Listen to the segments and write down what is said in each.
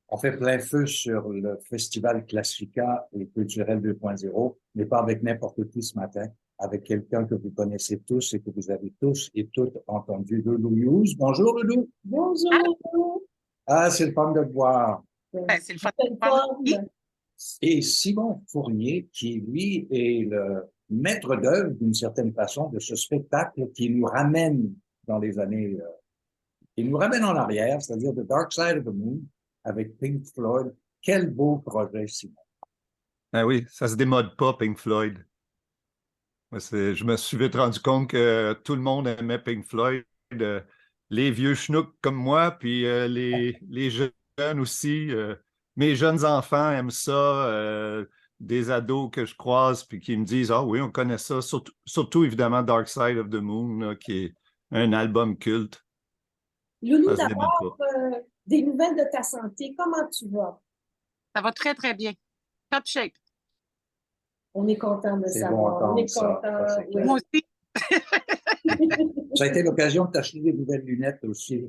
On fait plein feu sur le Festival Classica et Culturel 2.0, mais pas avec n'importe qui ce matin, avec quelqu'un que vous connaissez tous et que vous avez tous et toutes entendu, Loulou Hughes. Bonjour, Loulou. Ah, Bonjour. Ah, c'est le fun de te voir. ben, c'est le fun de Quelle voir aussi. forme. Et Simon Fournier, qui, lui, est le maître d'œuvre, d'une certaine façon, de ce spectacle qui nous ramène dans les années, qui nous ramène en arrière, c'est-à-dire The Dark Side of the Moon, avec Pink Floyd. Quel beau projet, Simon. Ah oui, ça se démode pas, Pink Floyd. Je me suis vite rendu compte que tout le monde aimait Pink Floyd. Les vieux schnouks comme moi, puis les jeunes aussi. Mes jeunes enfants aiment ça. Des ados que je croise, puis qui me disent, ah oui, on connaît ça. Surtout évidemment, Dark Side of the Moon, là, qui est un album culte. Loulou, Ça se démode d'abord, pas. des nouvelles de ta santé. Comment tu vas? Ça va très, très bien. Top shape. On est content de C'est savoir. bon On est ça, content. c'est clair. Moi aussi. Ça a été l'occasion de t'acheter des nouvelles lunettes aussi.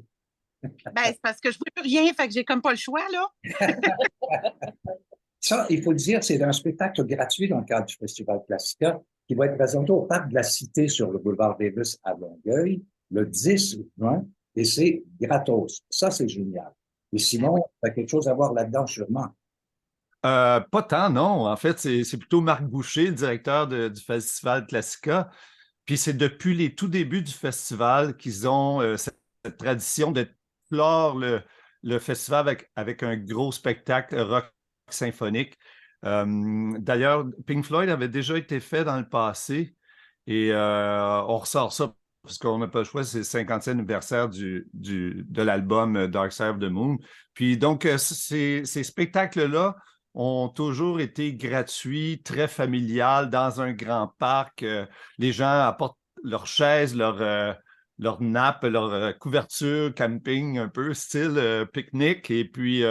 Ben, c'est parce que je ne vois plus rien, fait que j'ai comme pas le choix, là. Ça, il faut le dire, c'est un spectacle gratuit dans le cadre du Festival Classica qui va être présenté au Parc de la Cité sur le boulevard Davis à Longueuil le 10 juin et c'est gratos. Ça, c'est génial. Et Ben oui. Simon, tu as quelque chose à voir là-dedans sûrement. Pas tant, non. En fait, c'est plutôt Marc Boucher, le directeur du Festival Classica. Puis c'est depuis les tout débuts du festival qu'ils ont cette tradition de clore le festival avec un gros spectacle rock symphonique. D'ailleurs, Pink Floyd avait déjà été fait dans le passé et on ressort ça parce qu'on n'a pas le choix, c'est le 50e anniversaire de l'album Dark Side of the Moon. Puis donc, ces spectacles-là ont toujours été gratuits, très familiales, dans un grand parc. Les gens apportent leurs chaises, leur nappe, leur couverture camping, un peu style pique-nique. Et puis,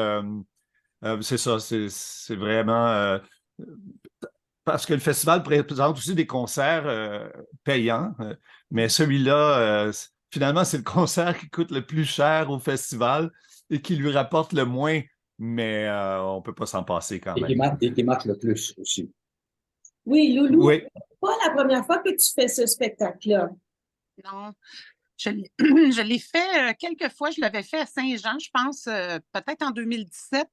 c'est ça, c'est vraiment... parce que le festival présente aussi des concerts payants, mais celui-là, finalement, c'est le concert qui coûte le plus cher au festival et qui lui rapporte le moins, mais on ne peut pas s'en passer quand même. Et qui marque le plus aussi. Oui, Loulou, Oui. c'est pas la première fois que tu fais ce spectacle-là. Non. Je l'ai fait quelques fois. Je l'avais fait à Saint-Jean, je pense, peut-être en 2017.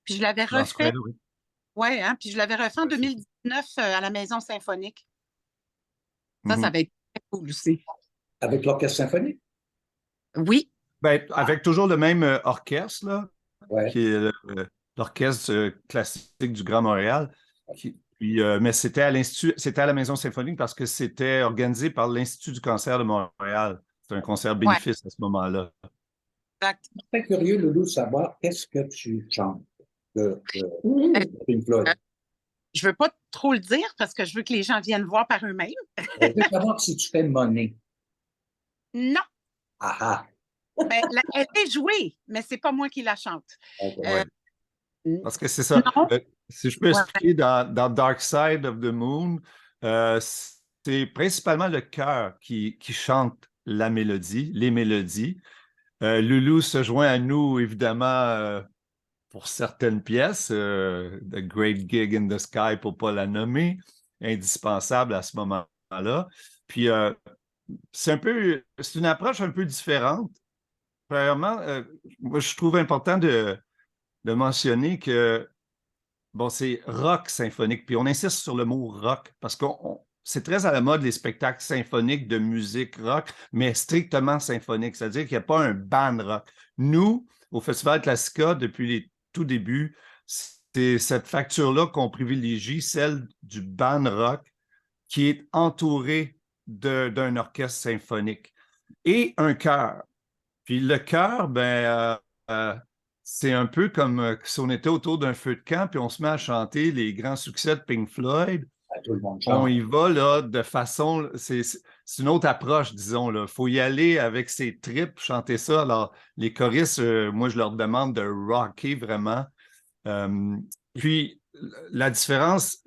Puis je l'avais Dans ce refait. coin-là, oui. Ouais, hein, puis je l'avais refait en Ouais, c'est ça. 2019 à la Maison Symphonique. Ça Mhm. avait été très cool aussi. Avec l'Orchestre symphonique? Oui, Ben, avec toujours le même orchestre, là, Ouais. qui est l'orchestre classique du Grand Montréal. Mais c'était à l'Institut, c'était à la Maison Symphonique parce que c'était organisé par l'Institut du cancer de Montréal. C'est un concert ouais, bénéfice à ce moment-là. exact. Très curieux, Loulou, de savoir qu'est-ce que tu chantes de Euh, Pink Floyd. je veux pas trop le dire parce que je veux que les gens viennent voir par eux-mêmes. Je veux savoir si tu fais monnaie. Non, Ah ah. ben, elle est jouée, mais c'est pas moi qui la chante. OK. Euh, Ouais. Parce que c'est ça. non, Si je peux ouais, expliquer dans Dark Side of the Moon, c'est principalement le chœur qui chante la mélodie, les mélodies. Loulou se joint à nous, évidemment, pour certaines pièces. The Great Gig in the Sky, pour ne pas la nommer, indispensable à ce moment-là. Puis, c'est une approche un peu différente. Premièrement, moi, je trouve important de mentionner que bon, c'est rock symphonique. Puis on insiste sur le mot rock parce que c'est très à la mode les spectacles symphoniques de musique rock, mais strictement symphonique. C'est-à-dire qu'il n'y a pas un band rock. Nous, au Festival Classica, depuis les tout débuts, c'est cette facture-là qu'on privilégie, celle du band rock qui est entouré d'un orchestre symphonique et un chœur. Puis le chœur, c'est un peu comme si on était autour d'un feu de camp, puis on se met à chanter les grands succès de Pink Floyd. Tout le monde On chante. y va là de façon, c'est une autre approche, disons. Il faut y aller avec ses tripes, chanter ça. Alors, les choristes, moi, je leur demande de rocker vraiment. Euh, Puis, la différence,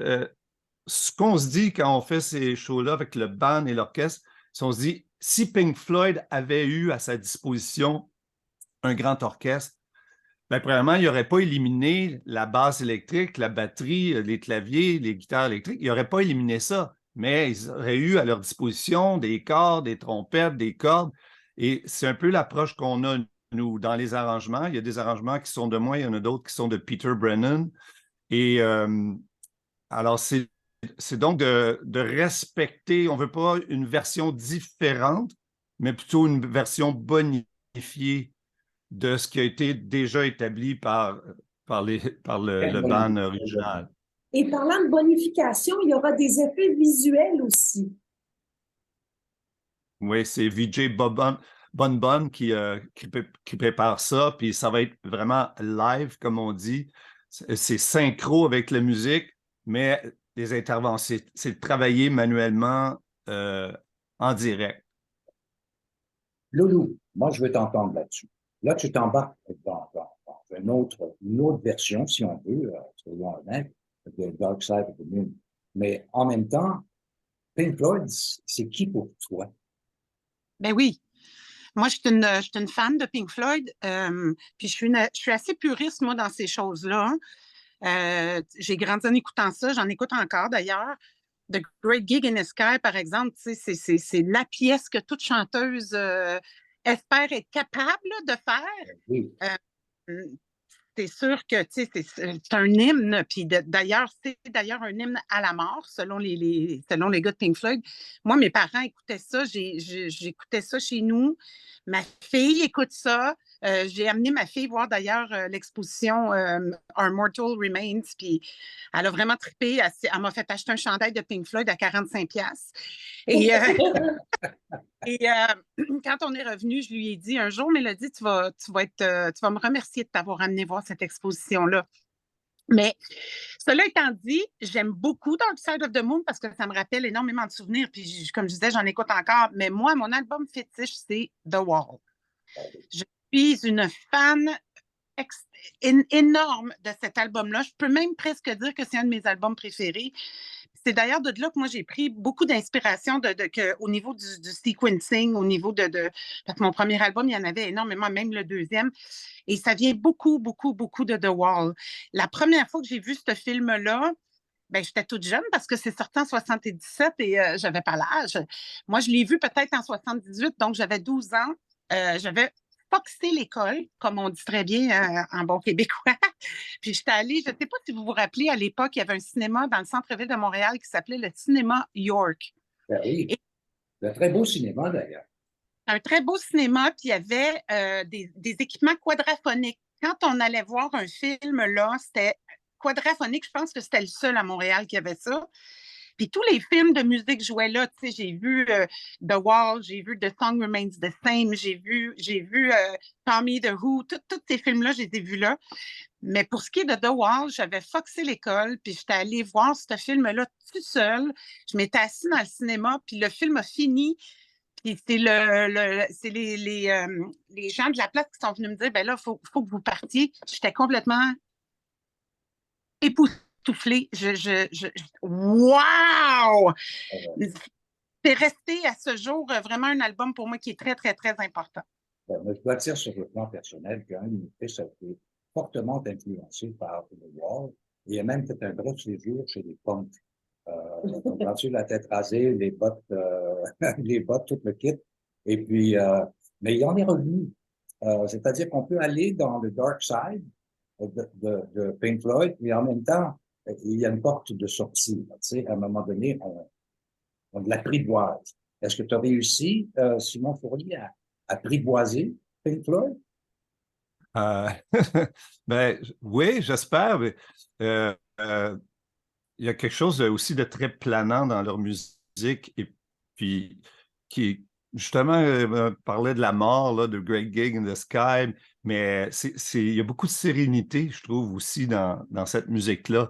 ce qu'on se dit quand on fait ces shows-là avec le band et l'orchestre, c'est on se dit, si Pink Floyd avait eu à sa disposition un grand orchestre, Ben, premièrement, il n'aurait pas éliminé la basse électrique, la batterie, les claviers, les guitares électriques. Il n'aurait pas éliminé ça, mais ils auraient eu à leur disposition des cordes, des trompettes, des cordes. Et c'est un peu l'approche qu'on a, nous, dans les arrangements. Il y a des arrangements qui sont de moi, il y en a d'autres qui sont de Peter Brennan. Et alors, c'est donc de respecter, on ne veut pas une version différente, mais plutôt une version bonifiée de ce qui a été déjà établi par le band original. Et parlant de bonification, il y aura des effets visuels aussi. Oui, c'est Vijay Bonbon qui prépare ça, puis ça va être vraiment live, comme on dit. C'est synchro avec la musique, mais les interventions, c'est travaillé manuellement en direct. Loulou, moi, je veux t'entendre là-dessus. Là, tu t'embarques dans une autre version, si on veut, soyons honnêtes, de Dark Side of the Moon. Mais en même temps, Pink Floyd, c'est qui pour toi? Ben oui. Moi, je suis une fan de Pink Floyd, puis je suis assez puriste, moi, dans ces choses-là. J'ai grandi en écoutant ça, j'en écoute encore d'ailleurs. The Great Gig in the Sky, par exemple, c'est la pièce que toute chanteuse espère être capable de faire. Oui. C'est sûr que c'est un hymne, puis d'ailleurs, c'est d'ailleurs un hymne à la mort, selon les gars de Pink Floyd. Moi, mes parents écoutaient ça, j'écoutais ça chez nous. Ma fille écoute ça. J'ai amené ma fille voir d'ailleurs l'exposition Our Mortal Remains, puis elle a vraiment trippé. Elle m'a fait acheter un chandail de Pink Floyd à 45$. Et quand on est revenu, je lui ai dit un jour, Mélodie, tu vas me remercier de t'avoir amené voir cette exposition-là. Mais cela étant dit, j'aime beaucoup Dark Side of the Moon parce que ça me rappelle énormément de souvenirs. Puis, comme je disais, j'en écoute encore. Mais moi, mon album fétiche, c'est The Wall. Je suis une fan énorme de cet album-là. Je peux même presque dire que c'est un de mes albums préférés. C'est d'ailleurs de là que moi, j'ai pris beaucoup d'inspiration au niveau du sequencing, au niveau parce que mon premier album, il y en avait énormément, même le deuxième. Et ça vient beaucoup, beaucoup, beaucoup de The Wall. La première fois que j'ai vu ce film-là, ben, j'étais toute jeune parce que c'est sorti en 77 et j'avais pas l'âge. Moi, je l'ai vu peut-être en 78, donc j'avais 12 ans. J'avais foxé l'école, comme on dit très bien en bon québécois. Puis j'étais allée, je ne sais pas si vous vous rappelez, à l'époque, il y avait un cinéma dans le centre-ville de Montréal qui s'appelait le Cinéma York. Ben oui, c'est un très beau cinéma d'ailleurs. Un très beau cinéma, puis il y avait des équipements quadraphoniques. Quand on allait voir un film, là, c'était quadraphonique. Je pense que c'était le seul à Montréal qui avait ça. Puis tous les films de musique jouaient là. Tu sais, j'ai vu The Wall, j'ai vu The Song Remains the Same, j'ai vu Tommy the Who. Tous ces films-là, je les ai vus là. Mais pour ce qui est de The Wall, j'avais foxé l'école, puis j'étais allée voir ce film-là tout seul. Je m'étais assise dans le cinéma, puis le film a fini. Puis c'est les gens de la place qui sont venus me dire, ben là, faut que vous partiez. J'étais complètement époustouflée. Wow! C'est resté à ce jour vraiment un album pour moi qui est très, très, très important. Ben, je dois dire sur le plan personnel qu'un de mes fils a été fortement influencé par The Wall. Il a même fait un bref séjour chez les punks. On la tête rasée, les bottes, tout le kit. Et puis, mais il en est revenu. C'est-à-dire qu'on peut aller dans le dark side de Pink Floyd, mais en même temps, il y a une porte de sortie. Tu sais, à un moment donné, on l'apprivoise. Est-ce que tu as réussi, Simon Fournier, à apprivoiser Pink Floyd? Ben, oui, j'espère. Il y a quelque chose aussi de très planant dans leur musique et puis qui, justement, parlait de la mort, là, de Great Gig in the Sky, mais il y a beaucoup de sérénité, je trouve, aussi dans cette musique-là.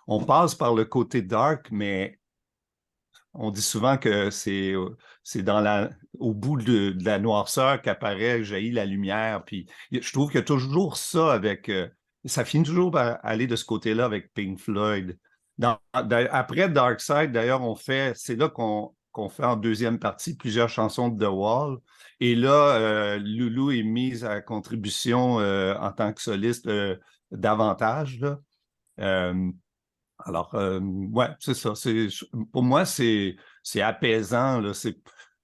On passe par le côté dark, mais on dit souvent que c'est au bout de la noirceur qu'apparaît, jaillit la lumière. Puis je trouve qu'il y a toujours ça avec... ça finit toujours par aller de ce côté-là avec Pink Floyd. Après Dark Side, d'ailleurs, c'est là qu'on qu'on fait en deuxième partie plusieurs chansons de The Wall. Et là, Loulou est mise à contribution en tant que soliste davantage, là. Alors, ouais, c'est ça. Pour moi, c'est apaisant, là. Je ne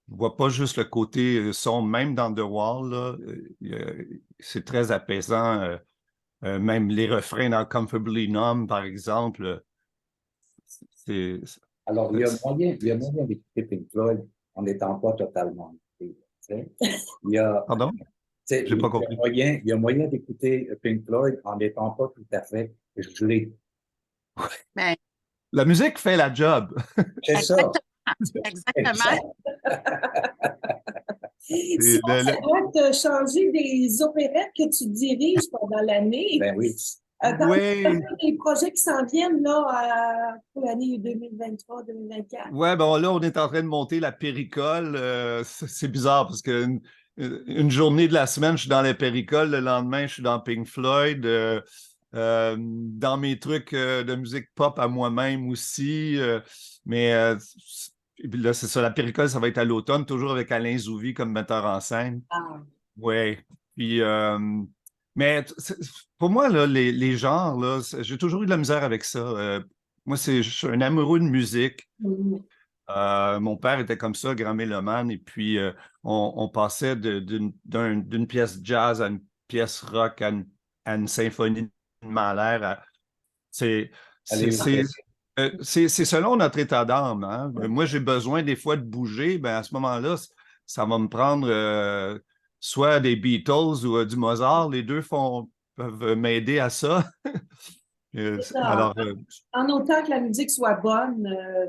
vois pas juste le côté son, même dans The Wall, là. C'est très apaisant. Même les refrains dans Comfortably Numb, par exemple. c'est- Alors, il y a moyen d'écouter Pink Floyd en n'étant pas totalement écouté, tu sais. Il y a, Pardon? tu sais, J'ai pas compris. il y a moyen d'écouter Pink Floyd en n'étant pas tout à fait gelé. Ben, La musique fait la job. C'est ça. exactement. Sinon, ça doit te changer des opérettes que tu diriges pendant l'année. Ben oui. Oui. Des projets qui s'en viennent là, pour l'année 2023-2024. Ouais, ben là, on est en train de monter la péricole. C'est bizarre parce une journée de la semaine, je suis dans la péricole, le lendemain, je suis dans Pink Floyd. Dans mes trucs de musique pop à moi-même aussi. Mais là, c'est ça, la péricole, ça va être à l'automne, toujours avec Alain Zouvi comme metteur en scène. Ah. Oui. Puis, mais pour moi, là, les genres, là, j'ai toujours eu de la misère avec ça. Moi, je suis un amoureux de musique. Mon père était comme ça, grand mélomane, et puis on passait d'une pièce jazz à une pièce rock à une symphonie de Mahler. C'est Allez, selon notre état d'âme, hein. Moi, j'ai besoin des fois de bouger. Ben, à ce moment-là, ça va me prendre soit des Beatles ou du Mozart. Les deux peuvent m'aider à ça. Alors, En autant que la musique soit bonne,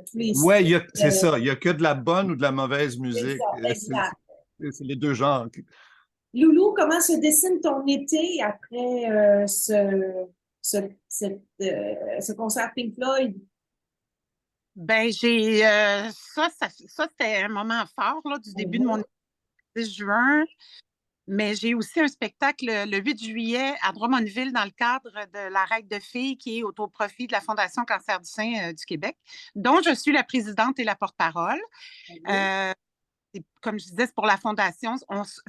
tous les ouais, styles, c'est ça. Il n'y a que de la bonne ou de la mauvaise c'est musique. ça, exact. C'est les deux genres. Loulou, comment se dessine ton été après ce concert Pink Floyd? Ben, ça, c'était un moment fort là, du début de mon 10 juin. Mais j'ai aussi un spectacle le 8 juillet à Drummondville dans le cadre de la Règle de filles qui est au profit de la Fondation Cancer du sein du Québec, dont je suis la présidente et la porte-parole. Comme je disais, c'est pour la Fondation.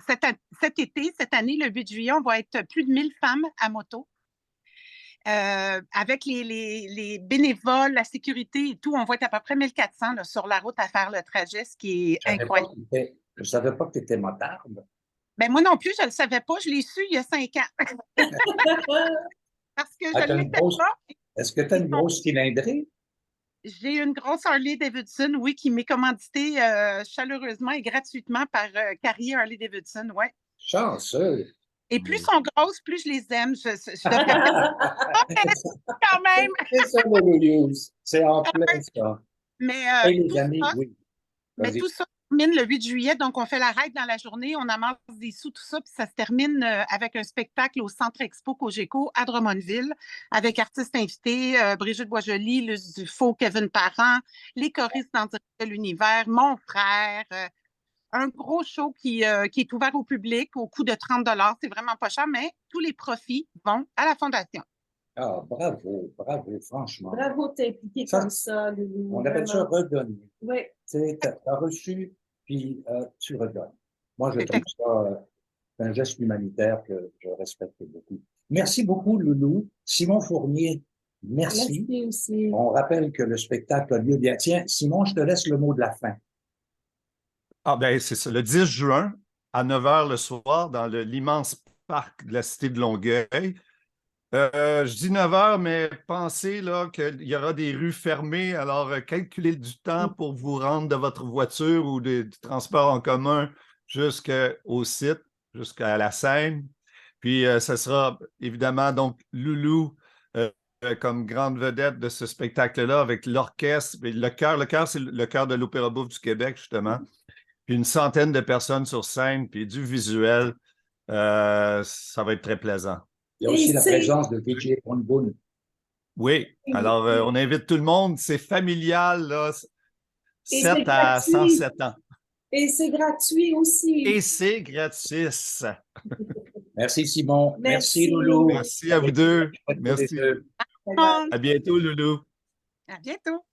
Cet été, cette année, le 8 juillet, on va être plus de 1000 femmes à moto. Avec les bénévoles, la sécurité et tout, on va être à peu près 1400 là, sur la route à faire le trajet, ce qui est incroyable. Je ne savais pas que tu étais motarde. Ben, moi non plus, je ne le savais pas. Je l'ai su il y a 5 ans. Parce que je ne l'étais pas. Est-ce que tu as une grosse cylindrée? J'ai une grosse Harley Davidson, oui, qui m'est commanditée chaleureusement et gratuitement par Carrier Harley Davidson, ouais. Chanceux. Et plus sont grosses, plus je les aime. Je devrais quand même. C'est ça, le news. C'est en plein ça. Mais, les amis, oui. Mais tout ça termine le 8 juillet, donc on fait la règle dans la journée, on amasse des sous, tout ça, puis ça se termine avec un spectacle au Centre Expo Cogeco à Drummondville, avec artistes invités, Brigitte Boisjoli, Luce Dufault, Kevin Parent, les choristes dans de l'univers, mon frère, un gros show qui est ouvert au public au coût de 30 $. C'est vraiment pas cher, mais tous les profits vont à la Fondation. Ah, bravo, franchement. Bravo de t'impliquer comme ça, Loulou. On appelle ça redonner. Oui. Tu as reçu, puis tu redonnes. Moi, je trouve ça un geste humanitaire que je respecte beaucoup. Merci beaucoup, Loulou. Simon Fournier, merci. Merci aussi. On rappelle que le spectacle a lieu bien. Tiens, Simon, je te laisse le mot de la fin. Ah, ben, c'est ça. Le 10 juin, à 9 h le soir, dans l'immense parc de la Cité de Longueuil. Je dis 9 h, mais pensez là, qu'il y aura des rues fermées. Alors, calculez du temps pour vous rendre de votre voiture ou du transport en commun jusqu'au site, jusqu'à la scène. Puis, ce sera évidemment donc Loulou comme grande vedette de ce spectacle-là avec l'orchestre. Le chœur, c'est le chœur de l'Opéra Bouffe du Québec, justement. Puis une centaine de personnes sur scène, puis du visuel. Ça va être très plaisant. Il y a aussi la présence de DJ Bonboon. Oui, alors on invite tout le monde. C'est familial, là, 7 à 107 ans. Et c'est gratuit aussi. Et c'est gratis. Merci, Simon. Merci, Loulou. Merci à vous deux. Merci. Bye bye. À bientôt, Loulou. À bientôt.